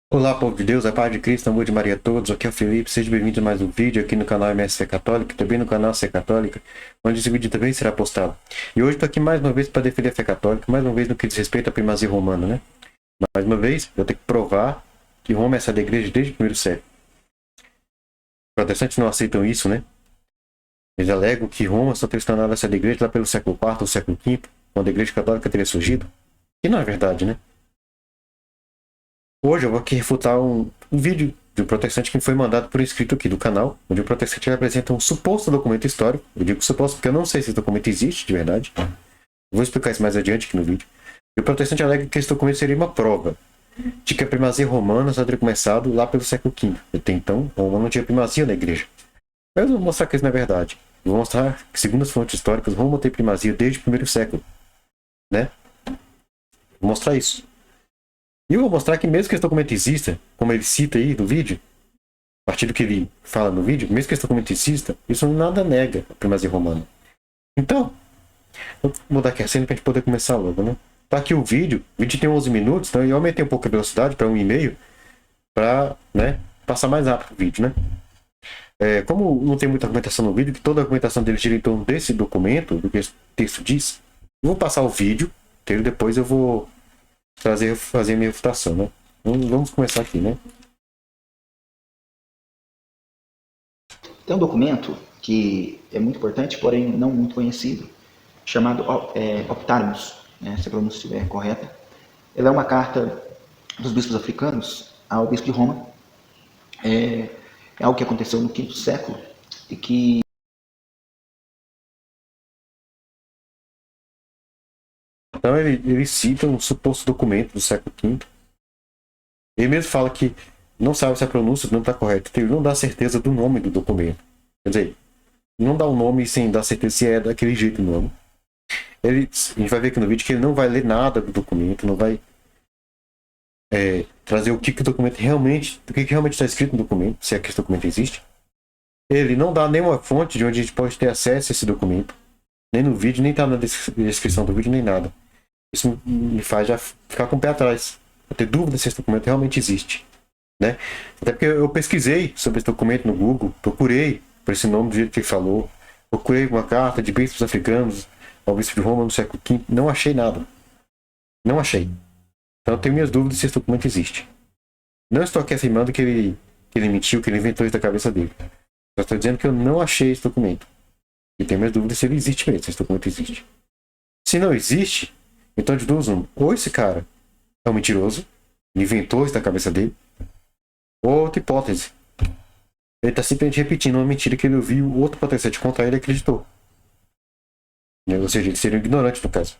Olá, povo de Deus, a paz de Cristo, amor de Maria a todos. Aqui é o Felipe, sejam bem-vindos a mais um vídeo aqui no canal MSC Católica, também no canal Fé Católica, onde esse vídeo também será postado. E hoje estou aqui mais uma vez para defender a fé católica, mais uma vez no que diz respeito à primazia romana, né? Mais uma vez, eu tenho que provar que Roma é essa da igreja desde o primeiro século. Os protestantes não aceitam isso, né? Eles alegam que Roma só teria se tornado essa da igreja lá pelo século IV ou século V, quando a igreja católica teria surgido. E não é verdade, né? Hoje eu vou aqui refutar um vídeo de um protestante que foi mandado por escrito aqui do canal, onde o protestante apresenta um suposto documento histórico. Eu digo suposto porque eu não sei se esse documento existe de verdade. Eu vou explicar isso mais adiante aqui no vídeo. E o protestante alega que esse documento seria uma prova de que a primazia romana só teria começado lá pelo século V. Até então, Roma não tinha primazia na igreja. Mas eu vou mostrar que isso não é verdade. Eu vou mostrar que, segundo as fontes históricas, Roma tem primazia desde o primeiro século. Né? Vou mostrar isso. E eu vou mostrar que mesmo que esse documento exista, como ele cita aí no vídeo, a partir do que ele fala no vídeo, mesmo que esse documento exista, isso nada nega a primazia romana. Então, vou mudar aqui a cena para a gente poder começar logo, né? Tá aqui o vídeo tem 11 minutos, então eu aumentei um pouco a velocidade para 1,5 para, né, passar mais rápido o vídeo, né? Como não tem muita argumentação no vídeo, que toda a argumentação dele gira em torno desse documento, do que esse texto diz, eu vou passar o vídeo, e depois eu vou fazer minha refutação, né? Vamos começar aqui, né? Tem um documento que é muito importante, porém não muito conhecido, chamado Optarimus, né, se a pronúncia estiver correta. Ela é uma carta dos bispos africanos ao bispo de Roma. É algo que aconteceu no quinto século e que Então ele cita um suposto documento do século V. Ele mesmo fala que não sabe se a pronúncia não está correta. Ele não dá certeza do nome do documento. Quer dizer, não dá o nome sem dar certeza se é daquele jeito o nome. A gente vai ver aqui no vídeo que ele não vai ler nada do documento, não vai trazer o que o documento realmente, o que realmente está escrito no documento, se é que esse documento existe. Ele não dá nenhuma fonte de onde a gente pode ter acesso a esse documento, nem no vídeo, nem está na descrição do vídeo, nem nada. Isso me faz já ficar com o pé atrás, ter dúvida se esse documento realmente existe, né? Até porque eu pesquisei sobre esse documento no Google, procurei por esse nome do jeito que ele falou, procurei uma carta de bispos africanos ao bispo de Roma no século V, não achei nada. Não achei. Então eu tenho minhas dúvidas se esse documento existe. Não estou aqui afirmando que ele mentiu, que ele inventou isso da cabeça dele. Só estou dizendo que eu não achei esse documento. E tenho minhas dúvidas se ele existe mesmo, se esse documento existe. Se não existe, então de duas uma. Ou esse cara é um mentiroso, inventou isso da cabeça dele, ou outra hipótese. Ele está simplesmente repetindo uma mentira que ele ouviu outro protestante contra ele e acreditou. Ou seja, ele seria um ignorante no caso.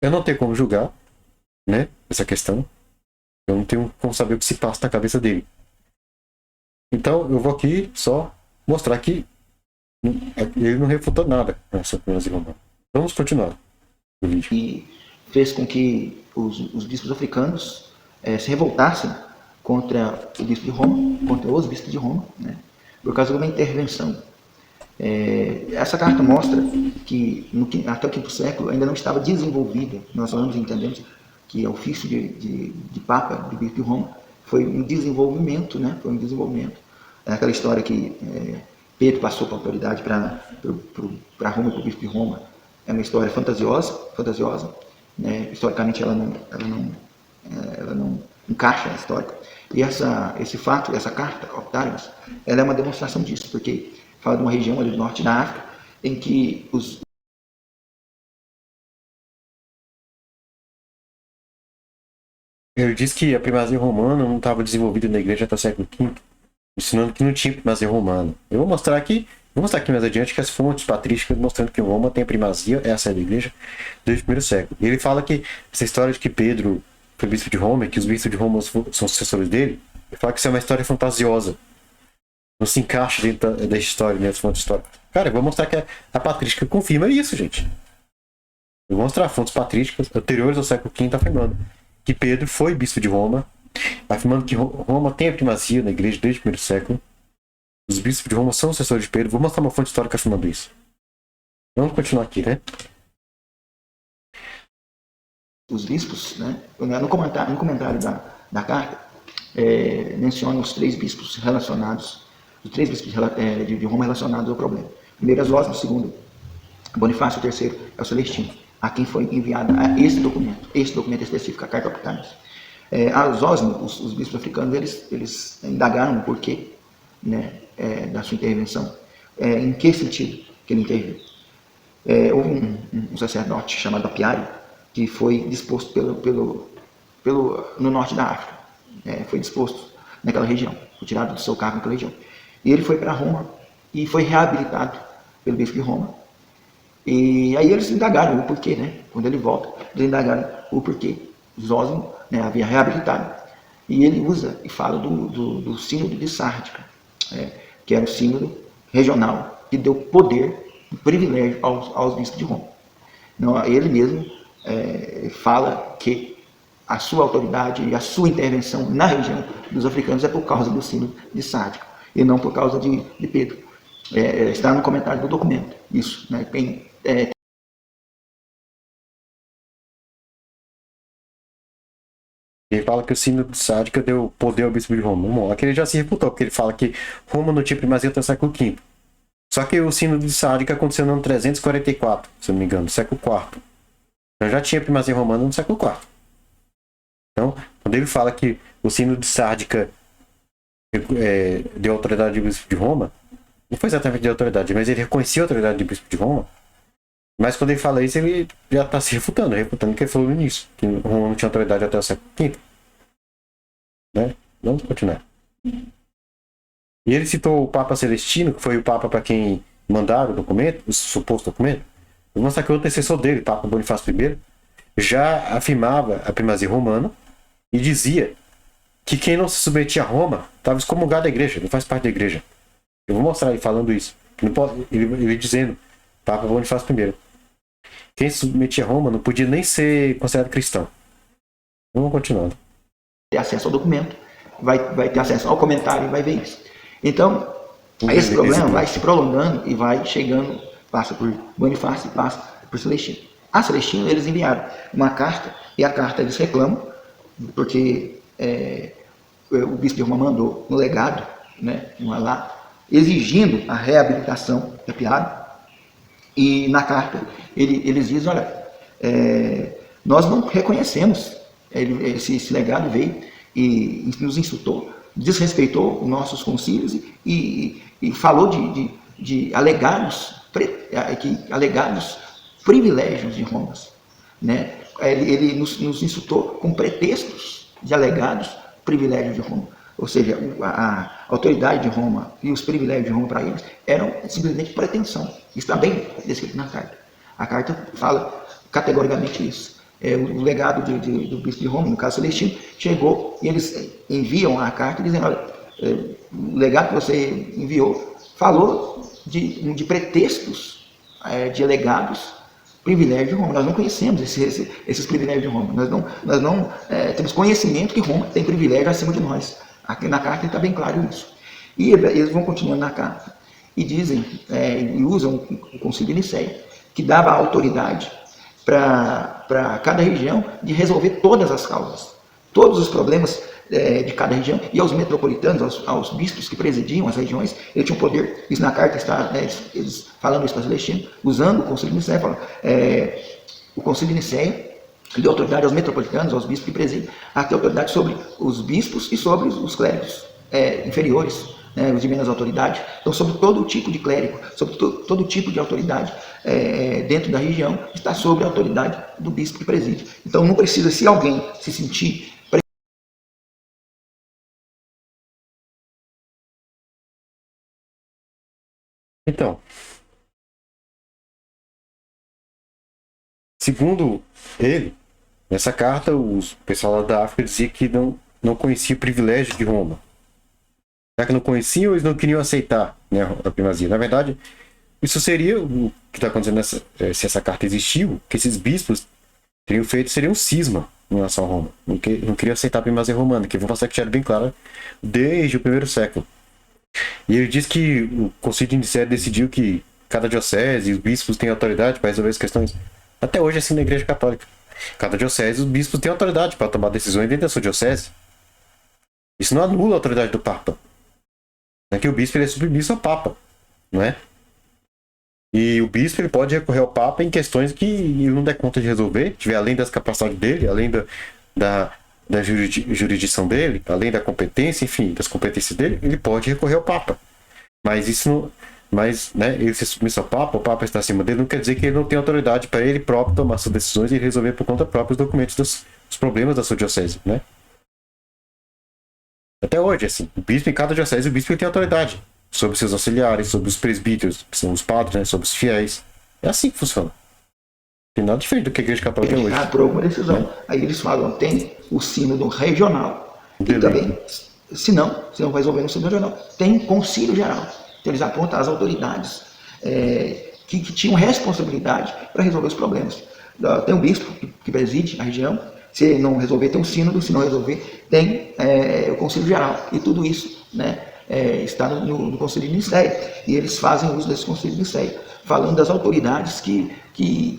Eu não tenho como julgar, né, essa questão. Eu não tenho como saber o que se passa na cabeça dele. Então eu vou aqui só mostrar que ele não refutou nada nessa primazia romana. Vamos continuar o vídeo. fez com que os bispos africanos se revoltassem contra o bispo de Roma, contra os bispos de Roma, né, por causa de uma intervenção. Essa carta mostra que até o quinto século ainda não estava desenvolvida. Nós falamos e entendemos que o ofício de Papa, de Bispo de Roma, foi um desenvolvimento, né? Foi um desenvolvimento. É aquela história que Pedro passou a autoridade para Roma e para o Bispo de Roma. É uma história fantasiosa, né? Historicamente ela não encaixa na história. E esse fato, essa carta, Optarius, ela é uma demonstração disso, porque fala de uma região ali do norte da África, em que Ele diz que a primazia romana não estava desenvolvida na igreja até o século V, ensinando que não tinha primazia romana. Eu vou mostrar aqui mais adiante que as fontes patrísticas mostrando que Roma tem a primazia, essa é da igreja, desde o primeiro século. E ele fala que essa história de que Pedro foi bispo de Roma e que os bispos de Roma são sucessores dele, ele fala que isso é uma história fantasiosa. Não se encaixa dentro da história, né, das fontes históricas. Cara, eu vou mostrar que a patrística confirma isso, gente. Eu vou mostrar fontes patrísticas anteriores ao século V afirmando que Pedro foi bispo de Roma, afirmando que Roma tem a primazia na igreja desde o primeiro século. Os bispos de Roma são sucessores de Pedro. Vou mostrar uma fonte histórica afirmando isso. Vamos continuar aqui, né? os bispos, né, no comentário da carta, menciona os três bispos relacionados, os três bispos de Roma relacionados ao problema. Primeiro é Zósimo, segundo Bonifácio, o terceiro é o Celestino, a quem foi enviado esse documento específico, a Carta Octavius. A Zósimo, os bispos africanos, eles indagaram o porquê, né, da sua intervenção. Em que sentido que ele interveio? Houve um sacerdote chamado Apiário, que foi disposto no norte da África. Foi disposto naquela região, foi tirado do seu cargo naquela região. E ele foi para Roma e foi reabilitado pelo bispo de Roma. E aí eles indagaram o porquê, né? Quando ele volta, eles indagaram o porquê. Zósimo, né, havia reabilitado. E ele usa e fala do sínodo de Sárdica, que era o sínodo regional que deu poder e privilégio aos bispos de Roma. Então, ele mesmo fala que a sua autoridade e a sua intervenção na região dos africanos é por causa do sínodo de Sárdica e não por causa de Pedro. Está no comentário do documento, isso, né? Ele fala que o sínodo de Sárdica deu poder ao bispo de Roma. Bom, aqui ele já se refutou, porque ele fala que Roma não tinha primazia até o século V. Só que o sínodo de Sárdica aconteceu no ano 344, se eu não me engano, século IV. Então já tinha primazia romana no século IV. Então, quando ele fala que o sínodo de Sárdica deu autoridade ao bispo de Roma, não foi exatamente de autoridade, mas ele reconhecia a autoridade do bispo de Roma. Mas quando ele fala isso, ele já está se refutando o que ele falou no início, que Roma não tinha autoridade até o século V. Né? Vamos continuar. E ele citou o Papa Celestino, que foi o Papa para quem mandaram o documento, o suposto documento. Eu vou mostrar que o antecessor dele, Papa Bonifácio I, já afirmava a primazia romana e dizia que quem não se submetia a Roma estava excomungado da igreja, não faz parte da igreja. Eu vou mostrar ele falando isso. Ele dizendo, Papa Bonifácio I, quem se submetia a Roma não podia nem ser considerado cristão. Vamos continuando. Ter acesso ao documento, vai ter acesso ao comentário e vai ver isso. Então, esse problema vai se prolongando e vai chegando, passa por Bonifácio e passa por Celestino. A Celestino eles enviaram uma carta, e a carta eles reclamam, porque o bispo de Roma mandou no legado, né, lá, exigindo a reabilitação da Piário. E na carta eles dizem, olha, nós não reconhecemos, esse legado veio e nos insultou, desrespeitou os nossos concílios e falou de alegados privilégios de Roma, né? Ele nos insultou com pretextos de alegados privilégios de Roma. Ou seja, a autoridade de Roma e os privilégios de Roma para eles eram simplesmente pretensão. Isso está bem descrito na carta. A carta fala categoricamente isso. O legado do bispo de Roma, no caso Celestino, chegou e eles enviam a carta dizendo, olha, o legado que você enviou falou de pretextos de alegados privilégios de Roma. Nós não conhecemos esses privilégios de Roma. Nós não temos conhecimento que Roma tem privilégio acima de nós. Aqui na carta está bem claro isso. E eles vão continuando na carta e dizem, e usam o Concílio de Nicéia, que dava autoridade para cada região de resolver todas as causas, todos os problemas de cada região, e aos metropolitanos, aos bispos que presidiam as regiões, eles tinham poder. Isso na carta está, eles falando isso para Celestino, usando o Concílio de Nicéia, falam, o Concílio de Nicéia deu autoridade aos metropolitanos, aos bispos que presidem, a ter autoridade sobre os bispos e sobre os clérigos inferiores, né, os de menos autoridade. Então, sobre todo tipo de clérigo, sobre todo tipo de autoridade dentro da região, está sob a autoridade do bispo que preside. Então, não precisa, se alguém se sentir Então, segundo ele, nessa carta, o pessoal lá da África dizia que não conhecia o privilégio de Roma. Já que não conheciam, eles não queriam aceitar, né, a primazia. Na verdade, isso seria o que está acontecendo se essa carta existiu, que esses bispos teriam feito, seria um cisma em relação a Roma. Não queriam aceitar a primazia romana, que vou mostrar que já era bem clara desde o primeiro século. E ele diz que o Concílio de Nicéia decidiu que cada diocese e os bispos têm autoridade para resolver as questões. Até hoje é assim na Igreja Católica. Cada diocese, os bispos têm autoridade para tomar decisões dentro da sua diocese. Isso não anula a autoridade do Papa. É que o bispo ele é submisso ao Papa, não é? E o bispo ele pode recorrer ao Papa em questões que ele não der conta de resolver, tiver além das capacidades dele, além da jurisdição dele, além da competência, enfim, das competências dele, ele pode recorrer ao Papa. Mas isso não, mas, né, ele ser submisso ao Papa, o Papa está acima dele, não quer dizer que ele não tem autoridade para ele próprio tomar suas decisões e resolver por conta própria os documentos dos problemas da sua diocese, né? Até hoje, assim, o bispo em cada diocese, o bispo tem autoridade sobre seus auxiliares, sobre os presbíteros, que são os padres, né, sobre os fiéis. É assim que funciona. Tem nada diferente do que a Igreja Católica é hoje. Por alguma decisão. Né? Aí eles falam, tem o sínodo regional. E também, se não resolver no sínodo regional, tem concílio geral. Então eles apontam as autoridades que tinham responsabilidade para resolver os problemas. Tem um bispo que preside a região. Se não resolver, tem um sínodo. Se não resolver, tem o concílio geral. E tudo isso, né, está no Conselho de Nicéia. E eles fazem uso desse Conselho de Nicéia, falando das autoridades que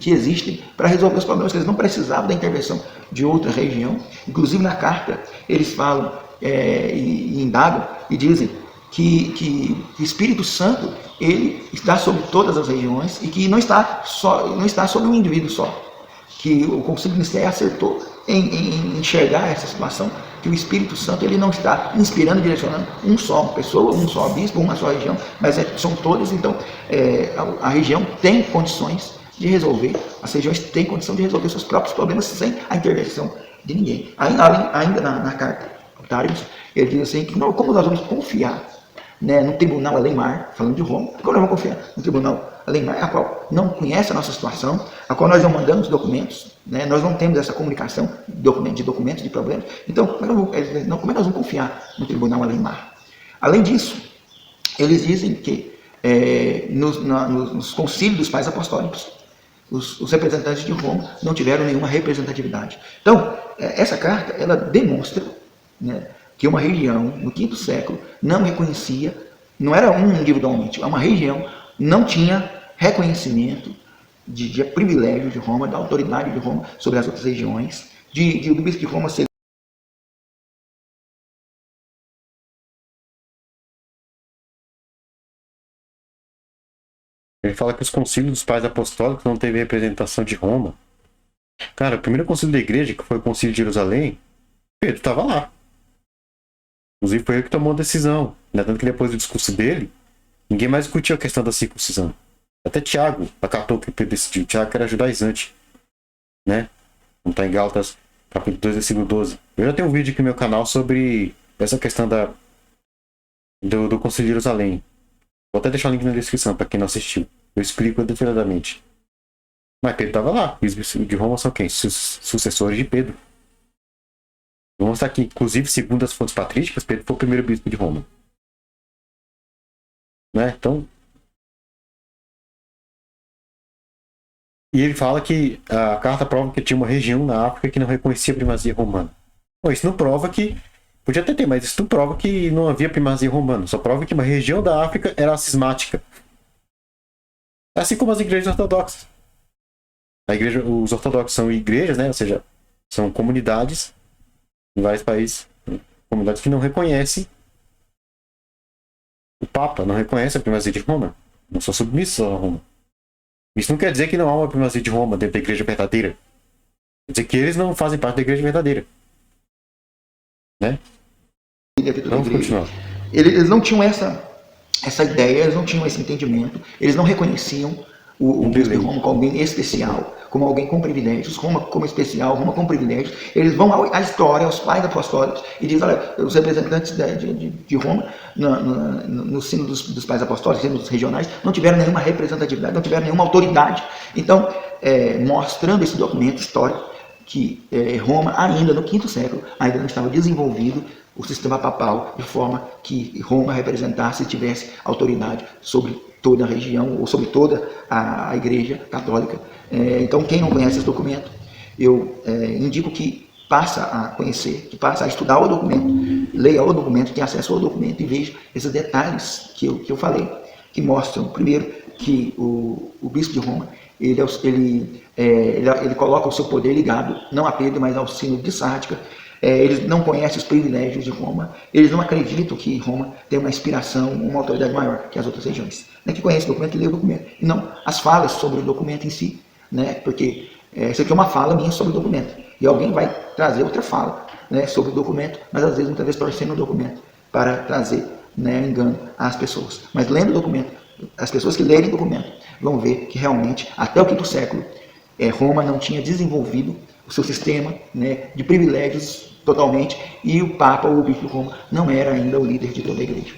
existem para resolver os problemas, que eles não precisavam da intervenção de outra região. Inclusive na carta eles falam e indagam e dizem que o Espírito Santo ele está sobre todas as regiões e que não está sobre um indivíduo só. Que o Conselho de Nicéia acertou em enxergar essa situação, que o Espírito Santo ele não está inspirando e direcionando uma pessoa, um só bispo, uma só região, mas são todas. Então a região tem condições de resolver, as regiões têm condição de resolver seus próprios problemas sem a intervenção de ninguém. Ainda na carta Otários, ele diz assim, que como nós vamos confiar, né, no tribunal Alemar, falando de Roma, como nós vamos confiar no tribunal Alemar, a qual não conhece a nossa situação, a qual nós não mandamos documentos, né, nós não temos essa comunicação de documentos, de problemas, então como é que nós vamos confiar no tribunal Alemar? Além disso, eles dizem que nos concílios dos pais apostólicos, os representantes de Roma não tiveram nenhuma representatividade. Então, essa carta, ela demonstra, né, que uma região, no V século, não reconhecia, não era um individualmente, uma região não tinha reconhecimento de privilégio de Roma, da autoridade de Roma sobre as outras regiões, do bispo de Roma ser Ele fala que os concílios dos pais apostólicos não teve representação de Roma. Cara, o primeiro concílio da igreja, que foi o concílio de Jerusalém, Pedro estava lá. Inclusive foi ele que tomou a decisão. Tanto que depois do discurso dele, ninguém mais discutiu a questão da circuncisão. Até Tiago acatou o que Pedro decidiu. Tiago era judaizante, né? Não está em Gálatas, capítulo 2, versículo 12. Eu já tenho um vídeo aqui no meu canal sobre essa questão do concílio de Jerusalém. Vou até deixar o link na descrição para quem não assistiu. Eu explico detalhadamente. Mas Pedro estava lá. Os bispos de Roma são quem? Sucessores de Pedro. Vou mostrar aqui, inclusive, segundo as fontes patrísticas, Pedro foi o primeiro bispo de Roma. Né? Então. E ele fala que a carta prova que tinha uma região na África que não reconhecia a primazia romana. Bom, isso não prova que. Podia até ter, mas isso não prova que não havia primazia romana. Só prova que uma região da África era cismática. Assim como as igrejas ortodoxas. Os ortodoxos são igrejas, né? Ou seja, são comunidades em vários países. Comunidades que não reconhecem o Papa, não reconhecem a primazia de Roma. Não são submissos a Roma. Isso não quer dizer que não há uma primazia de Roma dentro da igreja verdadeira. Quer dizer que eles não fazem parte da igreja verdadeira. Né? Vamos continuar. Eles não tinham essa ideia, eles não tinham esse entendimento, eles não reconheciam o bispo de Roma como alguém especial, como alguém com privilégios, Roma como especial, Roma com privilégios. Eles vão à história, aos pais apostólicos, e dizem, olha, os representantes de Roma, no sino dos pais apostólicos, nos regionais, não tiveram nenhuma representatividade, não tiveram nenhuma autoridade. Então, mostrando esse documento histórico, que Roma, ainda no V século, ainda não estava desenvolvido o sistema papal, de forma que Roma representasse e tivesse autoridade sobre toda a região, ou sobre toda a Igreja Católica. Então, quem não conhece esse documento, eu indico que passa a conhecer, que passa a estudar o documento, leia o documento, tenha acesso ao documento e veja esses detalhes que eu falei, que mostram, primeiro, que o bispo de Roma, ele coloca o seu poder ligado, não a Pedro, mas ao sínodo de Sártica, Eles não conhecem os privilégios de Roma, eles não acreditam que Roma tem uma inspiração, uma autoridade maior que as outras regiões. Que conhece o documento e lê o documento, e não as falas sobre o documento em si, né? Porque isso aqui é uma fala minha sobre o documento, e alguém vai trazer outra fala, né, sobre o documento, mas às vezes, muitas vezes, torcendo o documento para trazer, né, engano às pessoas. Mas lendo o documento, as pessoas que lerem o documento vão ver que realmente, até o quinto século, Roma não tinha desenvolvido o seu sistema, né, de privilégios totalmente, e o Papa, ou o Bispo de Roma, não era ainda o líder de toda a igreja.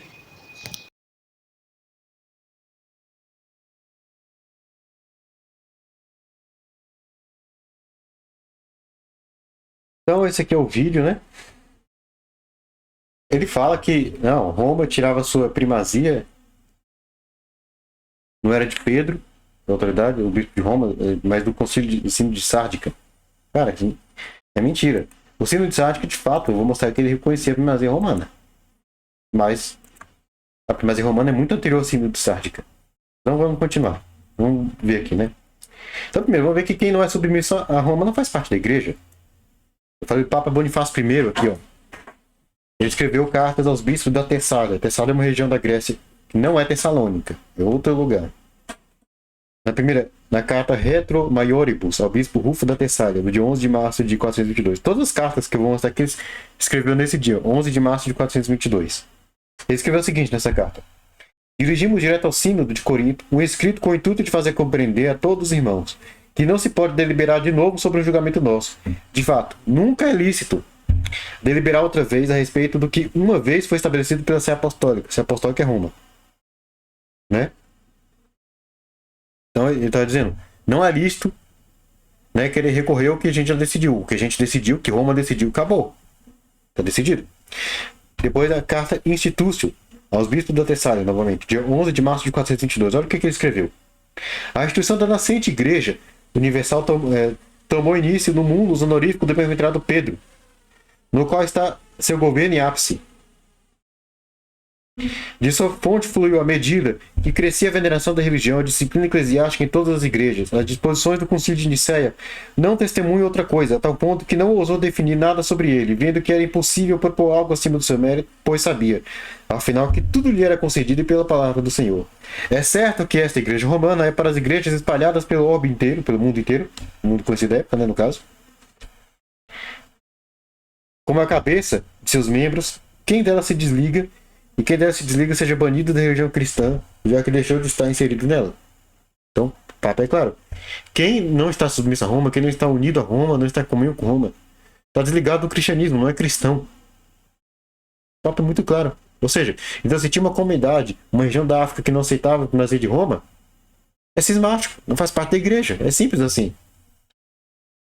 Então, esse aqui é o vídeo, né? Ele fala que, não, Roma tirava sua primazia, não era de Pedro, da autoridade, o bispo de Roma, mas do concílio de ensino de Sárdica. Cara, é mentira. O sino de Sárdica, de fato, eu vou mostrar que ele reconhecia a primazia romana. Mas a primazia romana é muito anterior ao sino de Sárdica. Então vamos continuar. Vamos ver aqui, né? Então, primeiro, vamos ver que quem não é submisso a Roma não faz parte da igreja. Eu falei do Papa Bonifácio I aqui, ó. Ele escreveu cartas aos bispos da Tessália. Tessália é uma região da Grécia que não é Tessalônica, é outro lugar. Na carta Retro Maioribus, ao bispo Rufo da Tessália, do dia 11 de março de 422. Todas as cartas que eu vou mostrar aqui, ele escreveu nesse dia, 11 de março de 422. Ele escreveu o seguinte nessa carta: dirigimos direto ao sínodo de Corinto um escrito com o intuito de fazer compreender a todos os irmãos que não se pode deliberar de novo sobre o julgamento nosso. De fato, nunca é lícito deliberar outra vez a respeito do que uma vez foi estabelecido pela Sé Apostólica. Sé Apostólica é Roma. Né? Então ele está dizendo, não é lícito, né, querer recorrer ao que a gente já decidiu. O que a gente decidiu, que Roma decidiu, acabou. Está decidido. Depois a carta Institutio aos bispos da Tessália, novamente, dia 11 de março de 422. Olha o que ele escreveu. A instituição da nascente igreja universal tomou início no mundo honorífico do bem-aventurado Pedro, no qual está seu governo e ápice. De sua fonte fluiu à medida que crescia a veneração da religião, a disciplina eclesiástica em todas as igrejas. As disposições do concílio de Nicéia não testemunham outra coisa, a tal ponto que não ousou definir nada sobre ele, vendo que era impossível propor algo acima do seu mérito, pois sabia, afinal, que tudo lhe era concedido pela palavra do Senhor. É certo que esta igreja romana é para as igrejas espalhadas pelo orbe inteiro, pelo mundo inteiro, o mundo conhecido da época, né, no caso. Como a cabeça de seus membros, quem dela se desliga, e quem dela se desliga seja banido da religião cristã, já que deixou de estar inserido nela. Então, o papo é claro. Quem não está submisso a Roma, quem não está unido a Roma, não está em comunhão com Roma, está desligado do cristianismo, não é cristão. O papo é muito claro. Ou seja, então se tinha uma comunidade, uma região da África que não aceitava o nascer de Roma, é cismático, não faz parte da igreja. É simples assim.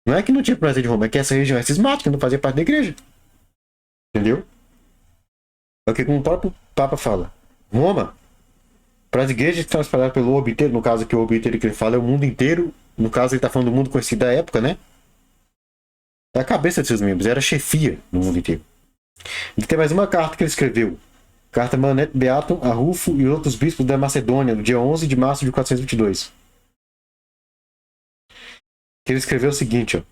Não é que não tinha prazer de Roma, é que essa região é cismática, não fazia parte da igreja. Entendeu? É o que o próprio Papa fala. Roma, para as igrejas que estão espalhadas pelo orbe inteiro, no caso aqui o orbe inteiro que ele fala é o mundo inteiro, no caso ele está falando do mundo conhecido da época, né? É a cabeça de seus membros, era a chefia no mundo inteiro. E tem mais uma carta que ele escreveu. Carta Manet Beatum a Rufo e outros bispos da Macedônia, no dia 11 de março de 422. Que ele escreveu o seguinte, ó.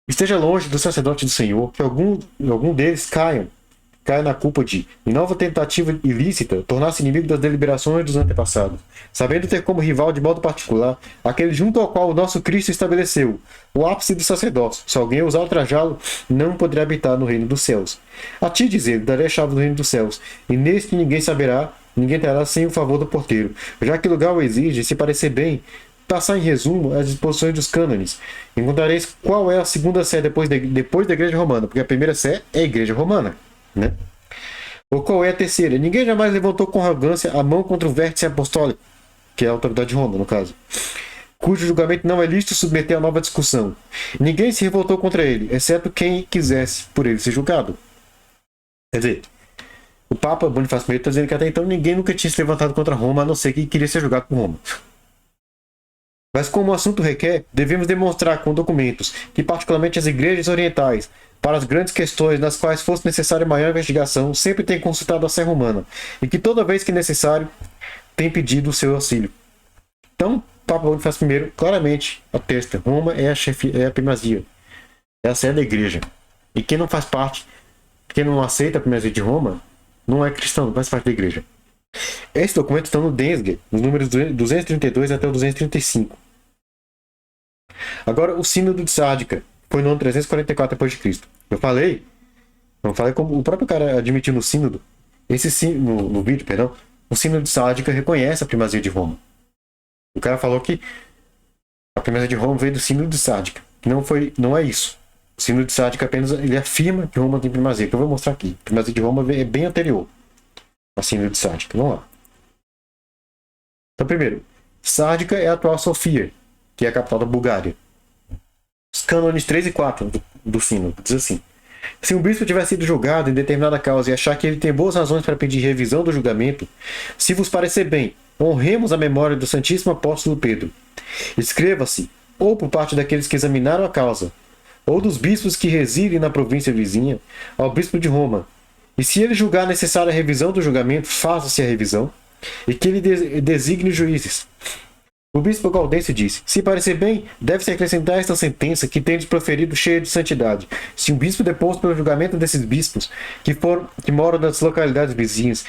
Esteja longe do sacerdote do Senhor, que algum deles caia na culpa de, em nova tentativa ilícita, tornar-se inimigo das deliberações dos antepassados, sabendo ter como rival de modo particular aquele junto ao qual o nosso Cristo estabeleceu, o ápice do sacerdócio. Se alguém ousar ultrajá-lo, não poderá habitar no reino dos céus. A ti, diz ele, darei a chave do reino dos céus, e neste ninguém terá sem o favor do porteiro, já que o lugar o exige, se parecer bem, passar em resumo as disposições dos cânones. Encontrareis qual é a segunda sé depois da igreja romana, porque a primeira sé é a igreja romana, né? Ou qual é a terceira? Ninguém jamais levantou com arrogância a mão contra o vértice apostólico, que é a autoridade de Roma, no caso, cujo julgamento não é lícito submeter a nova discussão. Ninguém se revoltou contra ele, exceto quem quisesse por ele ser julgado. Quer dizer, o Papa Bonifácio I está dizendo que até então ninguém nunca tinha se levantado contra Roma, a não ser que queria ser julgado por Roma. Mas como o assunto requer, devemos demonstrar com documentos que particularmente as igrejas orientais, para as grandes questões nas quais fosse necessária maior investigação, sempre têm consultado a Sé Romana, e que toda vez que necessário, têm pedido o seu auxílio. Então, Papa Bonifácio I claramente atesta: Roma é a primazia, é a sede da igreja. E quem não faz parte, quem não aceita a primazia de Roma, não é cristão, não faz parte da igreja. Esse documento está no Densger, nos números 232 até o 235. Agora, o Sínodo de Sárdica foi no ano 344 d.C. Eu falei como o próprio cara admitiu no Sínodo, no vídeo, perdão, o Sínodo de Sárdica reconhece a primazia de Roma. O cara falou que a primazia de Roma veio do Sínodo de Sárdica. Não é isso. O Sínodo de Sárdica apenas ele afirma que Roma tem primazia, que eu vou mostrar aqui. A primazia de Roma é bem anterior ao Sínodo de Sárdica. Vamos lá. Então, primeiro, Sárdica é a atual Sofia, que é a capital da Bulgária. Os cânones 3 e 4 do Sínodo diz assim: se um bispo tiver sido julgado em determinada causa e achar que ele tem boas razões para pedir revisão do julgamento, se vos parecer bem, honremos a memória do Santíssimo Apóstolo Pedro. Escreva-se, ou por parte daqueles que examinaram a causa, ou dos bispos que residem na província vizinha, ao bispo de Roma. E se ele julgar necessária a revisão do julgamento, faça-se a revisão, e que ele designe juízes. O bispo Gaudêncio disse: se parecer bem, deve-se acrescentar esta sentença que tendes proferido cheia de santidade. Se um bispo deposto pelo julgamento desses bispos, que moram nas localidades vizinhas,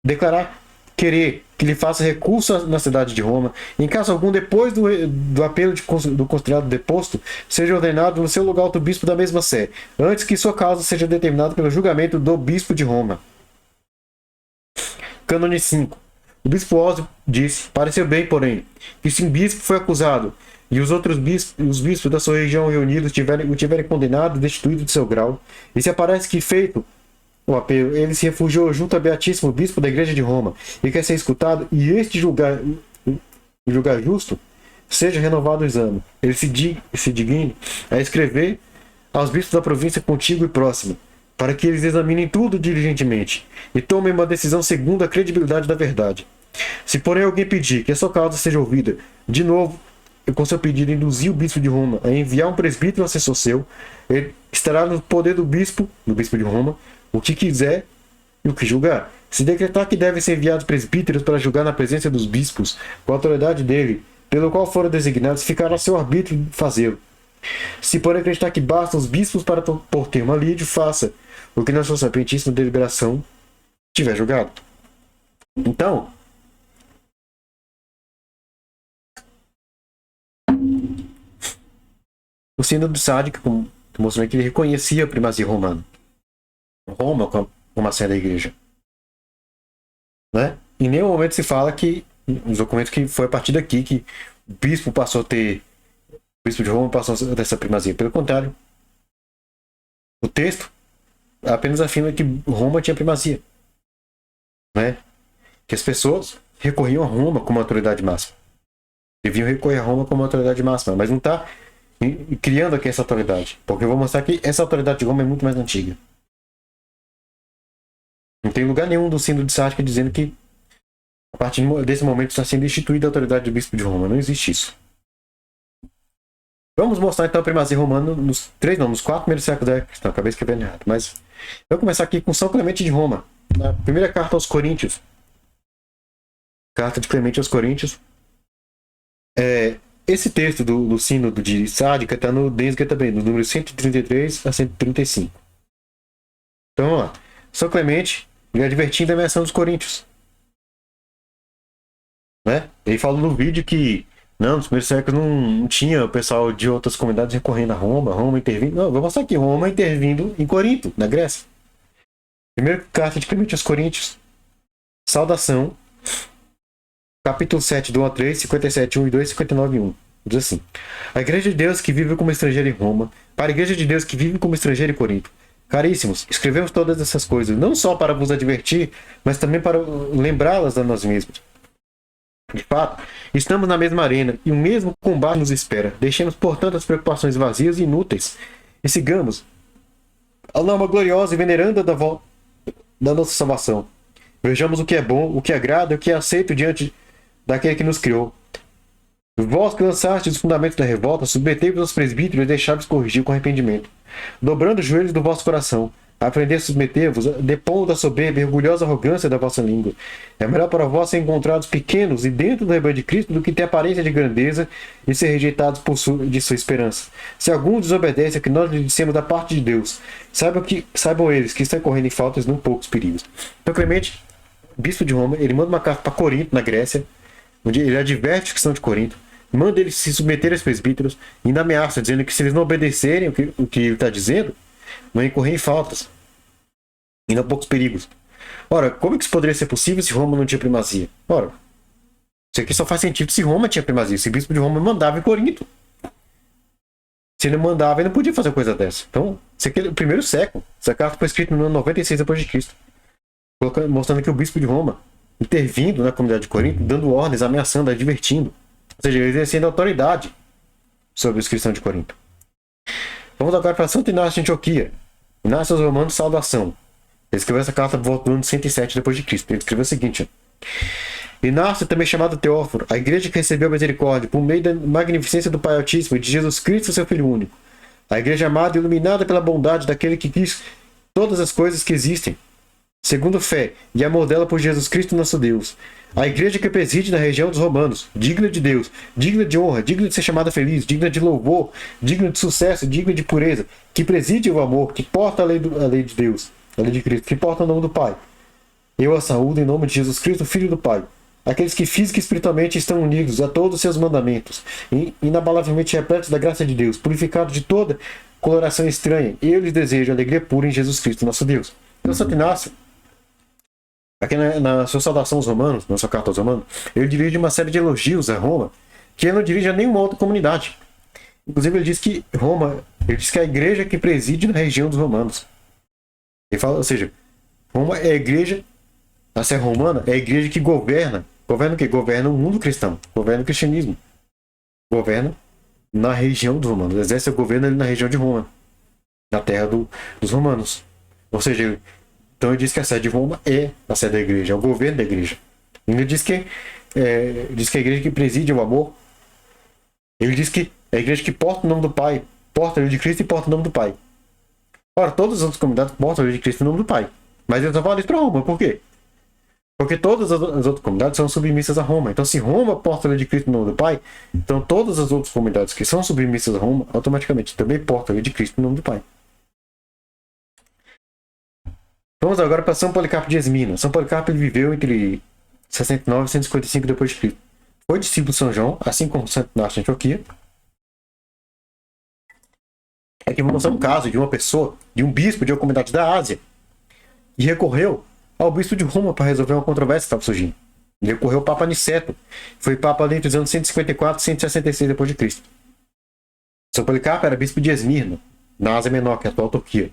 declarar querer que lhe faça recurso na cidade de Roma, em caso algum, depois do apelo do considerado deposto, seja ordenado no seu lugar outro bispo da mesma sé, antes que sua causa seja determinada pelo julgamento do bispo de Roma. Cânone 5. O bispo Ósio disse: pareceu bem, porém, que se um bispo foi acusado e os outros os bispos da sua região reunidos o tiverem condenado e destituído de seu grau, e se aparece que, feito o apelo, ele se refugiou junto ao Beatíssimo Bispo da Igreja de Roma e quer ser escutado, e este julgar justo, seja renovado o exame. Ele se digne a escrever aos bispos da província contígua e próxima, para que eles examinem tudo diligentemente e tomem uma decisão segundo a credibilidade da verdade. Se, porém, alguém pedir que a sua causa seja ouvida, de novo, e com seu pedido induzir o bispo de Roma a enviar um presbítero assessor seu, ele estará no poder do bispo de Roma, o que quiser e o que julgar. Se decretar que devem ser enviados presbíteros para julgar na presença dos bispos, com a autoridade dele, pelo qual foram designados, ficará a seu arbítrio fazê-lo. Se, porém, acreditar que bastam os bispos para por termo alídio, faça o que na sua sapientíssima deliberação tiver julgado. Então, o Sínodo de Sárdica mostrou que ele reconhecia a primazia romana. Roma como a sede da igreja. Né? Em nenhum momento se fala que, nos documentos, que foi a partir daqui que o bispo passou a ter, o bispo de Roma passou a ter essa primazia. Pelo contrário, o texto apenas afirma que Roma tinha primazia. Né? Que as pessoas recorriam a Roma como autoridade máxima. Deviam recorrer a Roma como autoridade máxima, mas não está criando aqui essa autoridade. Porque eu vou mostrar que essa autoridade de Roma é muito mais antiga. Não tem lugar nenhum do Sínodo de Sárdica dizendo que a partir desse momento está sendo instituída a autoridade do bispo de Roma. Não existe isso. Vamos mostrar então a primazia romana nos 4 primeiros séculos da questão. Acabei escrevendo errado. Mas eu vou começar aqui com São Clemente de Roma. Na primeira carta aos Coríntios. Carta de Clemente aos Coríntios. Esse texto do Sínodo de Sárdica está no Densger também, nos números 133 a 135. Então vamos lá. São Clemente, ele advertindo a ameação dos coríntios. Né? Ele falou no vídeo que nos primeiros séculos não tinha o pessoal de outras comunidades recorrendo a Roma intervindo. Não, vou mostrar aqui Roma intervindo em Corinto, na Grécia. Primeira carta de Clemente aos Coríntios. Saudação. Capítulo 7, do 1 a 3, 57, 1 e 2, 59 e 1. Diz assim: a igreja de Deus que vive como estrangeiro em Roma, para a igreja de Deus que vive como estrangeiro em Corinto. Caríssimos, escrevemos todas essas coisas, não só para vos advertir, mas também para lembrá-las a nós mesmos. De fato, estamos na mesma arena e o mesmo combate nos espera. Deixemos, portanto, as preocupações vazias e inúteis e sigamos a norma gloriosa e veneranda da nossa salvação. Vejamos o que é bom, o que agrada e o que é aceito diante daquele que nos criou. Vós que lançastes os fundamentos da revolta, submetei-vos aos presbíteros e deixai-vos corrigir com arrependimento, dobrando os joelhos do vosso coração, aprender a submeter-vos, depondo da soberba e orgulhosa arrogância da vossa língua. É melhor para vós ser encontrados pequenos e dentro do rebanho de Cristo do que ter aparência de grandeza e ser rejeitados de sua esperança. Se algum desobedece ao que nós lhe dissemos da parte de Deus, saibam eles que estão correndo em faltas não poucos perigos. Então, Clemente, bispo de Roma, ele manda uma carta para Corinto, na Grécia, onde ele adverte os cristãos de Corinto, manda eles se submeter aos presbíteros e ainda ameaça, dizendo que se eles não obedecerem o que ele está dizendo, vão incorrer em faltas e não poucos perigos. Ora, como que isso poderia ser possível se Roma não tinha primazia? Ora, isso aqui só faz sentido se Roma tinha primazia. Se o bispo de Roma mandava em Corinto. Se ele não mandava, ele não podia fazer coisa dessa. Então, isso aqui é o primeiro século. Essa carta foi escrita no ano 96 d.C., mostrando que o bispo de Roma, intervindo na comunidade de Corinto, dando ordens, ameaçando, advertindo. Ou seja, exercendo autoridade sobre os cristãos de Corinto. Vamos agora para Santo Inácio de Antioquia. Inácio aos Romanos, saudação. Ele escreveu essa carta por volta do ano 107 d.C. Ele escreveu o seguinte: Inácio, também chamado Teófilo, a igreja que recebeu a misericórdia por meio da magnificência do Pai Altíssimo e de Jesus Cristo, seu Filho único. A igreja amada e iluminada pela bondade daquele que quis todas as coisas que existem, segundo fé e amor dela por Jesus Cristo, nosso Deus. A igreja que preside na região dos romanos, digna de Deus, digna de honra, digna de ser chamada feliz, digna de louvor, digna de sucesso, digna de pureza, que preside o amor, que porta a lei de Deus, a lei de Cristo, que porta o nome do Pai. Eu a saúdo em nome de Jesus Cristo, Filho do Pai. Aqueles que física e espiritualmente estão unidos a todos os seus mandamentos, inabalavelmente repletos da graça de Deus, purificados de toda coloração estranha, eu lhes desejo alegria pura em Jesus Cristo, nosso Deus. Então, Santo Inácio, aqui na sua saudação aos romanos, na sua carta aos romanos, ele dirige uma série de elogios a Roma, que ele não dirige a nenhuma outra comunidade. Inclusive, ele diz que é a igreja que preside na região dos romanos. Ele fala, ou seja, Roma é a igreja, a Sé Romana é a igreja que governa. Governa o quê? Governa o mundo cristão, governa o cristianismo. Governa na região dos romanos, exerce o governo ali na região de Roma, na terra dos romanos. Ou seja, então ele diz que a sede de Roma é a sede da igreja, é o governo da igreja. Ele diz que a igreja que preside o amor. Ele diz que é a igreja que porta o nome do Pai, porta a lei de Cristo e porta o nome do Pai. Ora, todas as outras comunidades portam a lei de Cristo e o nome do Pai. Mas ele só fala isso para Roma, por quê? Porque todas as outras comunidades são submissas a Roma. Então, se Roma porta a lei de Cristo e o nome do Pai, então todas as outras comunidades que são submissas a Roma, automaticamente também portam a lei de Cristo e o nome do Pai. Vamos agora para São Policarpo de Esmina. São Policarpo ele viveu entre 69 e 155 d.C. Foi discípulo de São João, assim como Santo Inácio de Antioquia. Aqui vamos mostrar um caso de uma pessoa, de um bispo de uma comunidade da Ásia, e recorreu ao bispo de Roma para resolver uma controvérsia que estava surgindo. Ele recorreu ao Papa Aniceto, foi Papa ali entre os anos 154 e 166 d.C. São Policarpo era bispo de Esmirna, na Ásia Menor, que é a atual Turquia.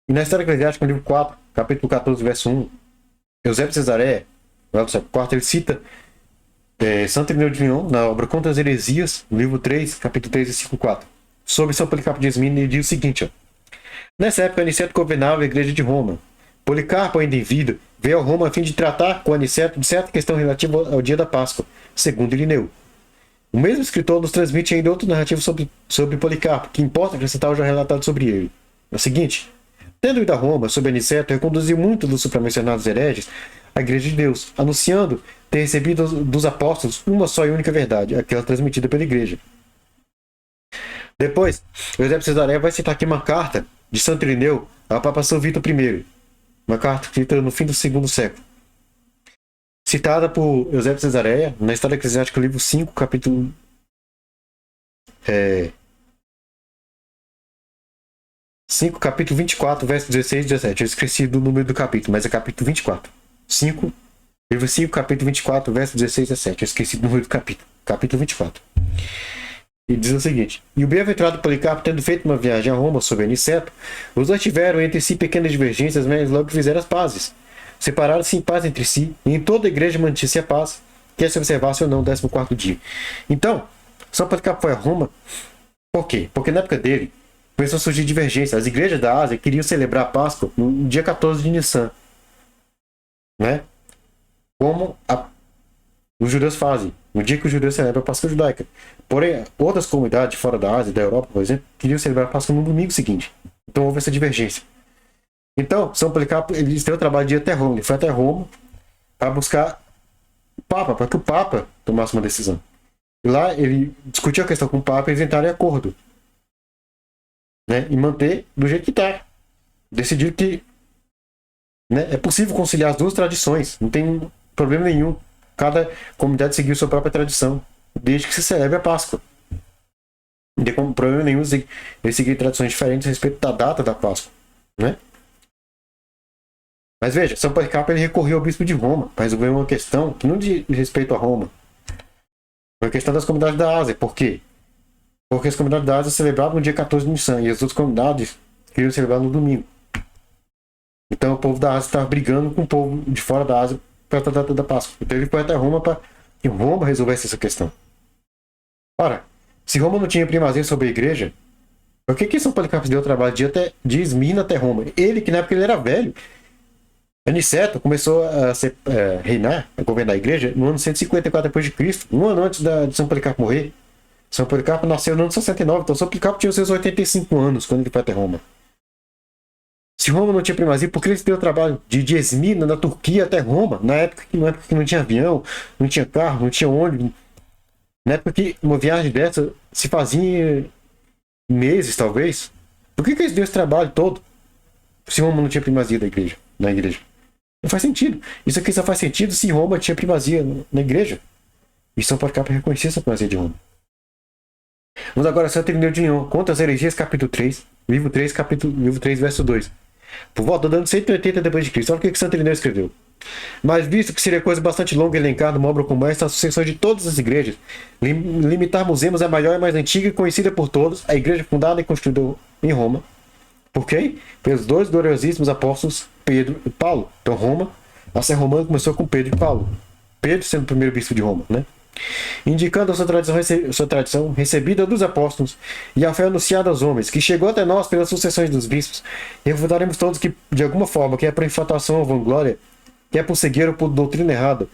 E na História Eclesiástica, no livro 4, capítulo 14, verso 1, Eusébio de Cesareia, no século IV, ele cita Santo Irineu de Lyon, na obra Contra as Heresias, no livro 3, capítulo 3, versículo 4. Sobre São Policarpo de Esmirna, ele diz o seguinte: ó, nessa época, Aniceto governava a igreja de Roma. Policarpo, ainda em vida, veio a Roma a fim de tratar com Aniceto de certa questão relativa ao dia da Páscoa, segundo Irineu. O mesmo escritor nos transmite ainda outro narrativo sobre Policarpo, que importa acrescentar o já relatado sobre ele. É o seguinte: tendo ido a Roma, sob Aniceto, reconduziu muito dos supramencionados hereges à igreja de Deus, anunciando ter recebido dos apóstolos uma só e única verdade, aquela transmitida pela igreja. Depois, Eusébio de Cesareia vai citar aqui uma carta de Santo Irineu ao Papa São Vítor I, uma carta escrita no fim do segundo século, citada por Eusébio de Cesareia na História Eclesiástica, livro 5, capítulo 5, capítulo 24, verso 16 e 17. Eu esqueci do número do capítulo, mas é capítulo 24. 5, livro 5, capítulo 24, verso 16 e 17. Eu esqueci do número do capítulo. Capítulo 24. E diz o seguinte: e o bem-aventurado Policarpo, tendo feito uma viagem a Roma sob Aniceto, os dois tiveram entre si pequenas divergências, mas logo fizeram as pazes. Separaram-se em paz entre si, e em toda a igreja mantinha-se a paz, quer se observasse ou não o 14º dia. Então, São Policarpo foi a Roma. Por quê? Porque na época dele começou a surgir divergências. As igrejas da Ásia queriam celebrar a Páscoa no dia 14 de Nissan, né? Como os judeus fazem, no dia que os judeus celebram a Páscoa judaica. Porém, outras comunidades fora da Ásia, da Europa, por exemplo, queriam celebrar a Páscoa no domingo seguinte, Então houve essa divergência. Então, São Policarpo, ele teve o trabalho de ir até Roma. Ele foi até Roma para buscar o Papa, para que o Papa tomasse uma decisão. E lá ele discutiu a questão com o Papa e eles entraram em acordo, né? E manter do jeito que está. Decidir que, né, é possível conciliar as duas tradições. Não tem problema nenhum. Cada comunidade seguir sua própria tradição, desde que se celebre a Páscoa. Não tem problema nenhum eles seguirem tradições diferentes a respeito da data da Páscoa, né? Mas veja, São Policarpo ele recorreu ao bispo de Roma para resolver uma questão que não diz respeito a Roma. Foi a questão das comunidades da Ásia. Por quê? Porque as comunidades da Ásia celebravam no dia 14 de Nissan e as outras comunidades queriam celebrar no domingo. Então o povo da Ásia estava brigando com o povo de fora da Ásia para a data da Páscoa. Então ele foi até Roma para que Roma resolvesse essa questão. Ora, se Roma não tinha primazia sobre a igreja, por que São Policarpo deu o trabalho de Esmirna até Roma? Ele, que na época ele era velho, Aniceto começou a reinar, a governar a igreja no ano 154 d.C., um ano antes de São Policarpo morrer. São Policarpo nasceu no ano 69, então São Policarpo tinha os seus 85 anos quando ele foi até Roma. Se Roma não tinha primazia, por que ele deu o trabalho de Esmirna, na Turquia, até Roma? Na época que não tinha avião, não tinha carro, não tinha ônibus. Na época que uma viagem dessa se fazia em meses, talvez. Por que eles deu esse trabalho todo? Se Roma não tinha primazia na igreja. Não faz sentido. Isso aqui só faz sentido se Roma tinha primazia na igreja. E São Policarpo reconhecia essa primazia de Roma. Vamos agora a Santo Irineu de Lyon. Contra as heresias, capítulo 3. Livro 3, verso 2. Por volta do ano 180 d.C. Olha o que Santo Irineu escreveu. Mas visto que seria coisa bastante longa elencar numa obra como esta as sucessões de todas as igrejas, limitarmos a maior e mais antiga e conhecida por todos, a igreja fundada e construída em Roma. Por quem? Pelos dois gloriosíssimos apóstolos Pedro e Paulo. Então Roma, a Sé romana começou com Pedro e Paulo. Pedro sendo o primeiro bispo de Roma, né? Indicando a sua tradição recebida dos apóstolos e a fé anunciada aos homens, que chegou até nós pelas sucessões dos bispos, refutaremos todos que, de alguma forma, quer por infatuação ou vanglória, quer por cegueira ou por doutrina errada,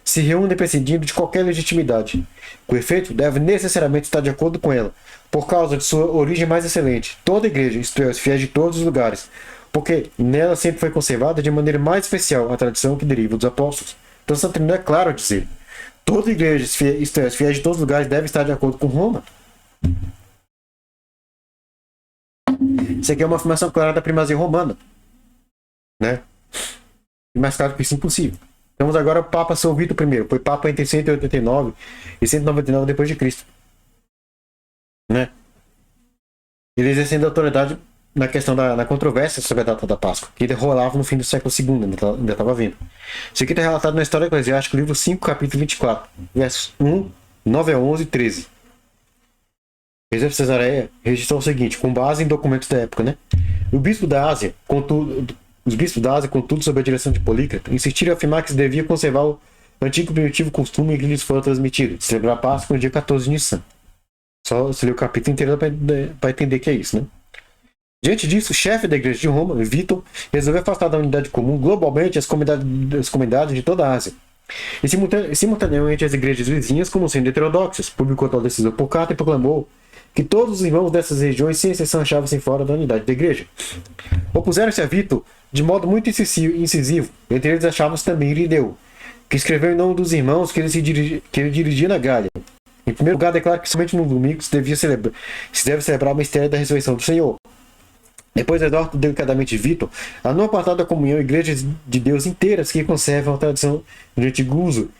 se reúnem prescindindo de qualquer legitimidade. Com efeito, deve necessariamente estar de acordo com ela, por causa de sua origem mais excelente, toda a igreja, isto é, os fiéis de todos os lugares, porque nela sempre foi conservada de maneira mais especial a tradição que deriva dos apóstolos. Então Santo Irineu é claro a dizer: toda igreja, isto é, os fiéis de todos os lugares, devem estar de acordo com Roma. Isso aqui é uma afirmação clara da primazia romana, né? E mais claro que isso é impossível. Temos agora o Papa São Vito I. Foi Papa entre 189 e 199 depois de Cristo, né? Ele exercendo autoridade na questão na controvérsia sobre a data da Páscoa, que rolava no fim do século II, ainda estava vindo. Isso aqui está relatado na História Eclesiástica, livro 5, capítulo 24, versos 1, 9 a 11 e 13. José de Cesareia registrou o seguinte, com base em documentos da época, né? Os bispos da Ásia, contudo, sob a direção de Polícrates, insistiram em afirmar que se devia conservar o antigo primitivo costume que lhes foi transmitido, de celebrar a Páscoa no dia 14 de Nissan. Só se ler o capítulo inteiro para entender que é isso, né? Diante disso, o chefe da igreja de Roma, Vítor, resolveu afastar da unidade comum globalmente as comunidades de toda a Ásia. E simultaneamente as igrejas vizinhas como sendo heterodoxas, publicou tal decisão por carta e proclamou que todos os irmãos dessas regiões, sem exceção, achavam-se fora da unidade da igreja. Opuseram-se a Vítor de modo muito incisivo. Entre eles achavam-se também Irineu, que escreveu em nome dos irmãos que ele dirigia na Gália. Em primeiro lugar, declara que somente no domingo se deve celebrar o mistério da ressurreição do Senhor. Depois exorta delicadamente Vítor a não apartar da comunhão igrejas de Deus inteiras que conservam a tradição de antigo uso,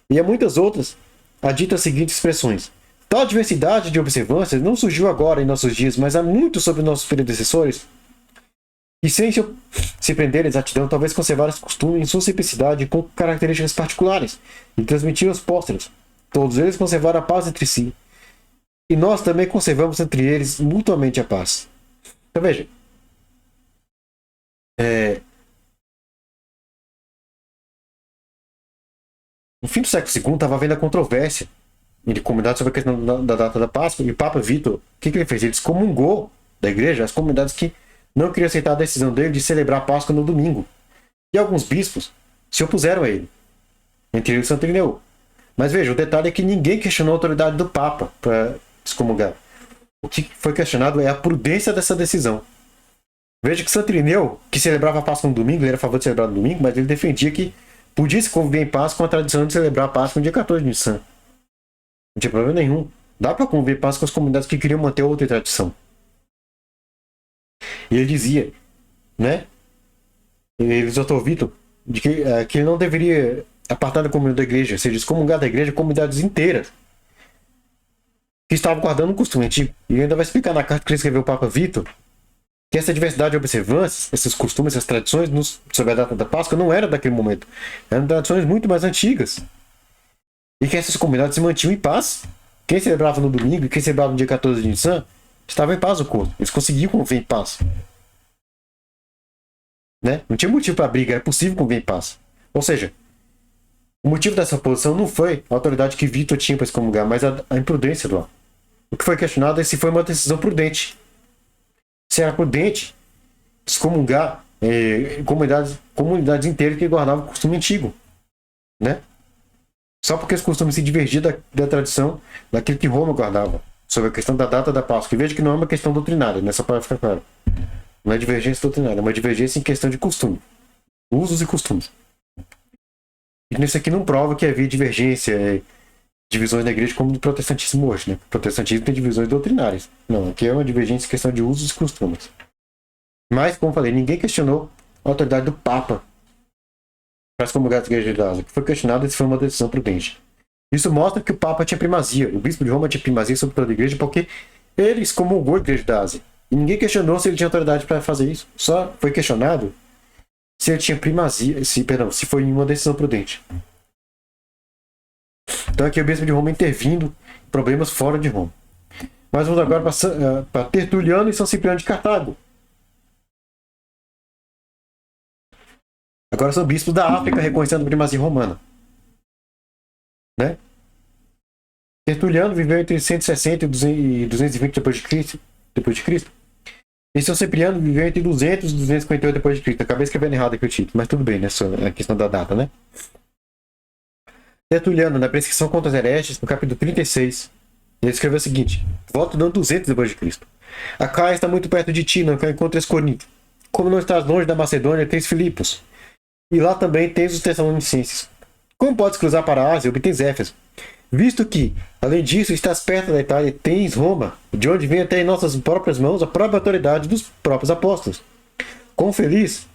e a muitas outras adita as seguintes expressões: tal diversidade de observâncias não surgiu agora em nossos dias, mas há muito sobre nossos predecessores, e sem se prender à exatidão, talvez conservaram esse costume em sua simplicidade com características particulares, e transmitiram aos pósteros. Todos eles conservaram a paz entre si, e nós também conservamos entre eles mutuamente a paz. Então veja, no fim do século II estava havendo a controvérsia entre comunidades sobre a questão da data da Páscoa, e o Papa Vítor, o que ele fez? Ele excomungou da igreja as comunidades que não queriam aceitar a decisão dele de celebrar a Páscoa no domingo. E alguns bispos se opuseram a ele, entre eles Santo Irineu. Mas veja, o detalhe é que ninguém questionou a autoridade do Papa para excomungar. O que foi questionado é a prudência dessa decisão. Veja que Santo Irineu, que celebrava a Páscoa no domingo, ele era a favor de celebrar no domingo, mas ele defendia que podia se conviver em paz com a tradição de celebrar a Páscoa no dia 14 de Nissan. Não tinha problema nenhum. Dá para conviver em paz com as comunidades que queriam manter outra tradição. E ele dizia, né? Ele exortou Vitor de que ele não deveria apartar da comunhão da igreja, ou seja, excomungar da igreja comunidades inteiras que estavam guardando um costume antigo. E ainda vai explicar na carta que ele escreveu o Papa Vitor que essa diversidade de observâncias, esses costumes, essas tradições sobre a data da Páscoa não era daquele momento. Eram tradições muito mais antigas. E que essas comunidades se mantinham em paz. Quem celebrava no domingo e quem celebrava no dia 14 de Nissan estava em paz o corpo. Eles conseguiam conviver em paz. Né? Não tinha motivo para briga, era possível conviver em paz. Ou seja, o motivo dessa posição não foi a autoridade que Vitor tinha para excomungar, mas a imprudência do homem. O que foi questionado é se foi uma decisão prudente. Se era prudente excomungar comunidades inteiras que guardavam o costume antigo. Né? Só porque esse costume se divergia da tradição daquilo que Roma guardava, sobre a questão da data da Páscoa. E veja que não é uma questão doutrinária, né? Só para ficar claro. Não é divergência doutrinária, é uma divergência em questão de costume. Usos e costumes. E isso aqui não prova que havia divergência, divisões na igreja como no protestantismo hoje, né? O protestantismo tem divisões doutrinárias. Não, aqui é uma divergência em questão de usos e costumes. Mas, como eu falei, ninguém questionou a autoridade do Papa para excomungar as igrejas da Ásia. O que foi questionado se foi uma decisão prudente. Isso mostra que o Papa tinha primazia, o bispo de Roma tinha primazia sobre toda a igreja, porque ele excomungou a igreja da Ásia. E ninguém questionou se ele tinha autoridade para fazer isso. Só foi questionado se ele tinha primazia, se foi uma decisão prudente. Então aqui é o bispo de Roma intervindo em problemas fora de Roma. Mas vamos agora para Tertuliano e São Cipriano de Cartago. Agora são bispos da África reconhecendo a primazia romana. Né? Tertuliano viveu entre 160 e 220 depois de Cristo. E São Cipriano viveu entre 200 e 258 depois de Cristo. Acabei escrevendo errado aqui o título, mas tudo bem, né? Só a questão da data, né? Tertuliano, na prescrição contra os hereges, no capítulo 36, ele escreveu o seguinte: volta no ano 200 depois de Cristo. A Caia está muito perto de ti, não encontras Corinto. Como não estás longe da Macedônia, tens Filipos. E lá também tens os Tessalonicenses. Como podes cruzar para a Ásia, obtens Éfeso. Visto que, além disso, estás perto da Itália, tens Roma, de onde vem até em nossas próprias mãos a própria autoridade dos próprios apóstolos. Quão feliz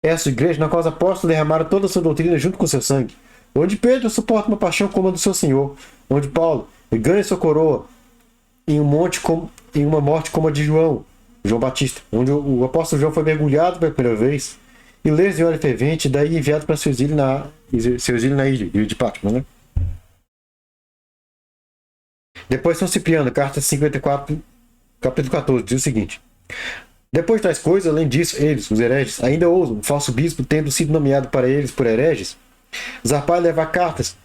é essa igreja na qual os apóstolos derramaram toda a sua doutrina junto com seu sangue, onde Pedro suporta uma paixão como a do seu Senhor, onde Paulo ganha sua coroa em uma morte como a de João Batista, onde o apóstolo João foi mergulhado pela primeira vez e lês de óleo fervente, daí enviado para seu exílio na ilha de Patmos, né? Depois São Cipriano, carta 54, capítulo 14, diz o seguinte: depois de tais coisas, além disso, eles, os hereges, ainda ousam, o falso bispo, tendo sido nomeado para eles por hereges, zarpar e levar cartas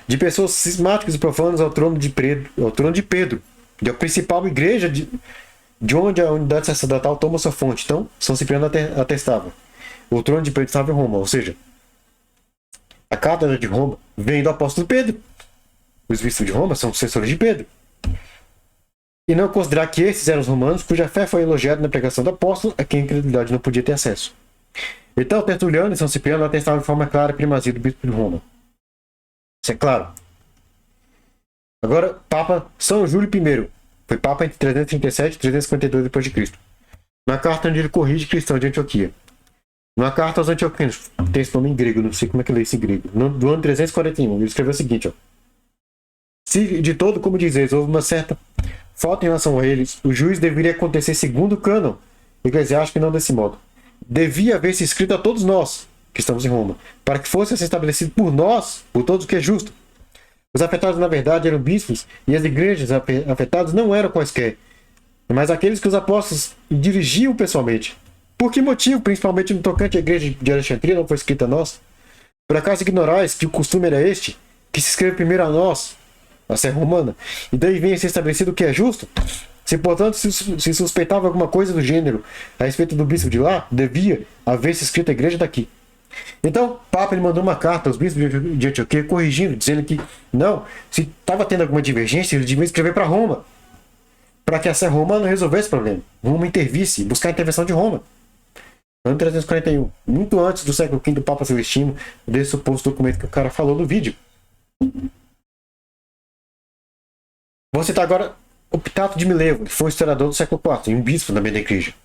de pessoas cismáticas e profanas ao trono de Pedro, da principal igreja de onde a unidade sacerdotal toma sua fonte. Então, São Cipriano atestava: o trono de Pedro estava em Roma, ou seja, a cátedra de Roma vem do apóstolo Pedro. Os bispos de Roma são sucessores de Pedro. E não considerar que esses eram os romanos cuja fé foi elogiada na pregação do apóstolo, a quem a incredulidade não podia ter acesso. Então, Tertuliano e São Cipriano atestavam de forma clara a primazia do bispo de Roma. Isso é claro. Agora, Papa São Júlio I. Foi Papa entre 337 e 352 d.C. Na carta onde ele corrige cristãos de Antioquia. Na carta aos Antioquinos, tem esse nome em grego, não sei como é que lê esse em grego. Do ano 341, ele escreveu o seguinte: ó: se de todo, como dizeis, houve uma certa falta em relação a eles, o juízo deveria acontecer segundo o cânon eclesiástico e não desse modo. Devia haver-se escrito a todos nós, que estamos em Roma, para que fosse assim estabelecido por nós, por todos, o que é justo. Os afetados, na verdade, eram bispos, e as igrejas afetadas não eram quaisquer, mas aqueles que os apóstolos dirigiam pessoalmente. Por que motivo, principalmente no tocante à igreja de Alexandria, não foi escrita a nós? Por acaso ignorais que o costume era este, que se escreve primeiro a nós, a ser romana, e daí vem a ser estabelecido o que é justo? Se, portanto, se suspeitava alguma coisa do gênero a respeito do bispo de lá, devia haver-se escrito a igreja daqui. Então, o Papa ele mandou uma carta aos bispos de Antioquia corrigindo, dizendo que não, se estava tendo alguma divergência, eles deviam escrever para Roma, para que a Sé Romana resolvesse o problema. Roma intervisse, buscar a intervenção de Roma. Ano 341, muito antes do século V do Papa Celestino, desse suposto documento que o cara falou no vídeo. Vou citar agora o Pitato de Milevo, que foi um historiador do século IV e um bispo da Meia Igreja.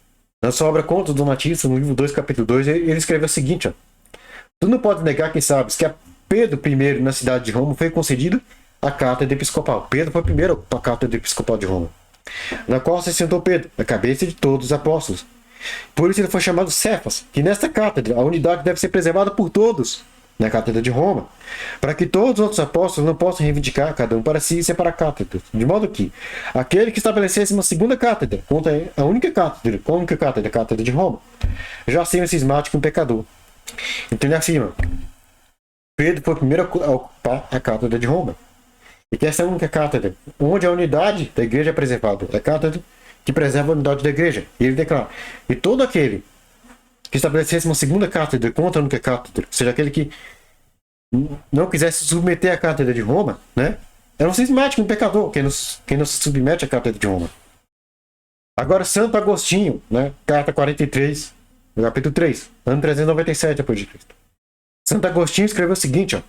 Na sua obra Contos do Donatista, no livro 2, capítulo 2, ele escreveu o seguinte: ó, tu não podes negar, quem sabes, que a Pedro I, na cidade de Roma, foi concedida a cátedra episcopal. Pedro foi o primeiro a ocupar a cátedra episcopal de Roma, na qual se sentou Pedro, a cabeça de todos os apóstolos. Por isso ele foi chamado Cefas, que nesta cátedra a unidade deve ser preservada por todos, na cátedra de Roma, para que todos os outros apóstolos não possam reivindicar, cada um para si, separar cátedras, de modo que aquele que estabelecesse uma segunda cátedra contra a única cátedra, a cátedra de Roma, já seja um cismático e um pecador. Então ele afirma: Pedro foi o primeiro a ocupar a cátedra de Roma, e que essa é a única cátedra onde a unidade da igreja é preservada, é a cátedra que preserva a unidade da igreja. E ele declara: e todo aquele que estabelecesse uma segunda cátedra contra a única cátedra, ou seja, aquele que não quisesse submeter a cátedra de Roma, né, era um cismático, um pecador, quem não se submete à cátedra de Roma. Agora, Santo Agostinho, né, carta 43, no capítulo 3, ano 397 depois de Cristo. Santo Agostinho escreveu o seguinte,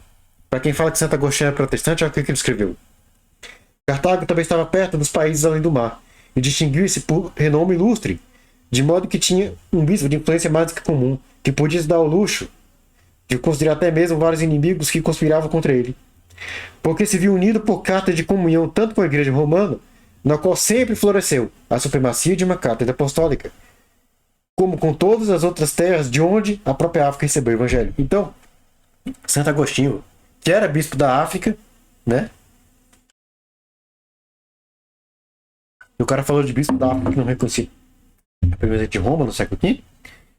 para quem fala que Santo Agostinho é protestante, olha o que ele escreveu. Cartago também estava perto dos países além do mar, e distinguiu-se por renome ilustre, de modo que tinha um bispo de influência mais do que comum, que podia se dar ao luxo de considerar até mesmo vários inimigos que conspiravam contra ele, porque se viu unido por cátedra de comunhão tanto com a igreja romana, na qual sempre floresceu a supremacia de uma cátedra apostólica, como com todas as outras terras de onde a própria África recebeu o evangelho. Então, Santo Agostinho, que era bispo da África, né? E o cara falou de bispo da África que não reconhecia a primeira de Roma no século V.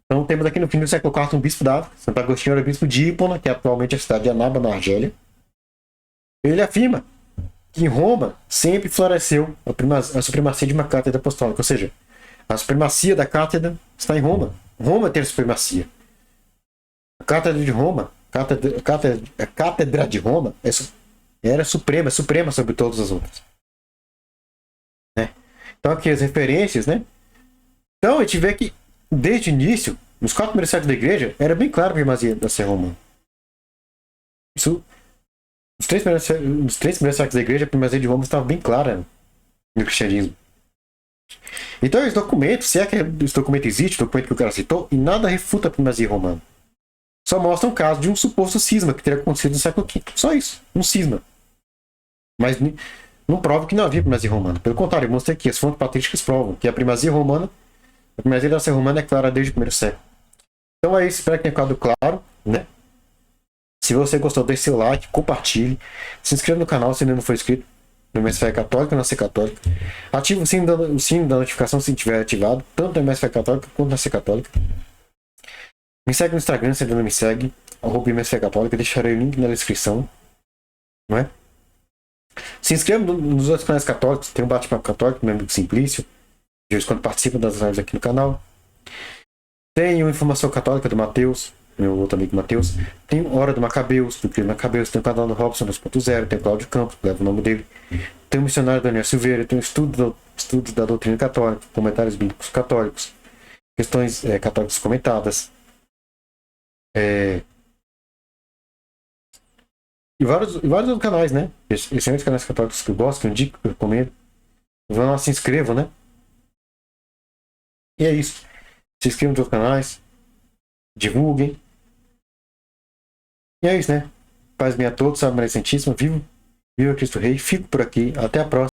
Então temos aqui no fim do século IV um bispo da África. Santo Agostinho era bispo de Hipona, que é atualmente a cidade de Annaba, na Argélia. Ele afirma que em Roma sempre floresceu a supremacia de uma cátedra apostólica, ou seja, a supremacia da está em Roma. Roma tem a supremacia. A cátedra de Roma, a cátedra de Roma era suprema sobre todas as outras. Né? Então aqui as referências, né? Então a gente vê que desde o início, nos 4 primeiros séculos da igreja, era bem claro a primazia da Sé Romana. Isso, nos 3 primeiros séculos da igreja, a primazia de Roma estava bem clara no cristianismo. Então esse documento, se é que esse documento existe, o documento que o cara citou, e nada refuta a primazia romana. Só mostra um caso de um suposto cisma que teria acontecido no século V. Só isso, um cisma. Mas não prova que não havia primazia romana. Pelo contrário, mostra aqui, as fontes patrísticas provam que a primazia da Sé Romana é clara desde o primeiro século. Então é isso, espero que tenha ficado claro, né? Se você gostou, deixe seu like, compartilhe, se inscreva no canal se ainda não for inscrito, no MS Fé Católica, na Sé Católica. Ative o sino da notificação se estiver ativado, tanto na MS Fé Católica quanto na Sé Católica. Me segue no Instagram se ainda não me segue, @MS Fé Católica, deixarei o link na descrição, não é? Se inscreva nos outros canais católicos, tem um bate-papo católico, meu amigo Simplício, de vez quando participa das lives aqui no canal. Tem o Informação Católica do Matheus, meu outro amigo Matheus. Tem Hora do Macabeus, do Clima Macabeus. Tem o canal do Robson 2.0. Tem o Cláudio Campos, que leva o nome dele. Tem o Missionário Daniel Silveira. Tem o Estudo da Doutrina Católica, comentários bíblicos católicos, questões católicas comentadas. E vários outros canais, né? Excelentes canais católicos que eu gosto, que eu indico, que eu recomendo. Vão lá, se inscrevam, né? E é isso. Se inscrevam nos outros canais. Divulguem. E é isso, né? Paz bem a todos, salve Maria Santíssima. Viva Cristo Rei. Fico por aqui. Até a próxima.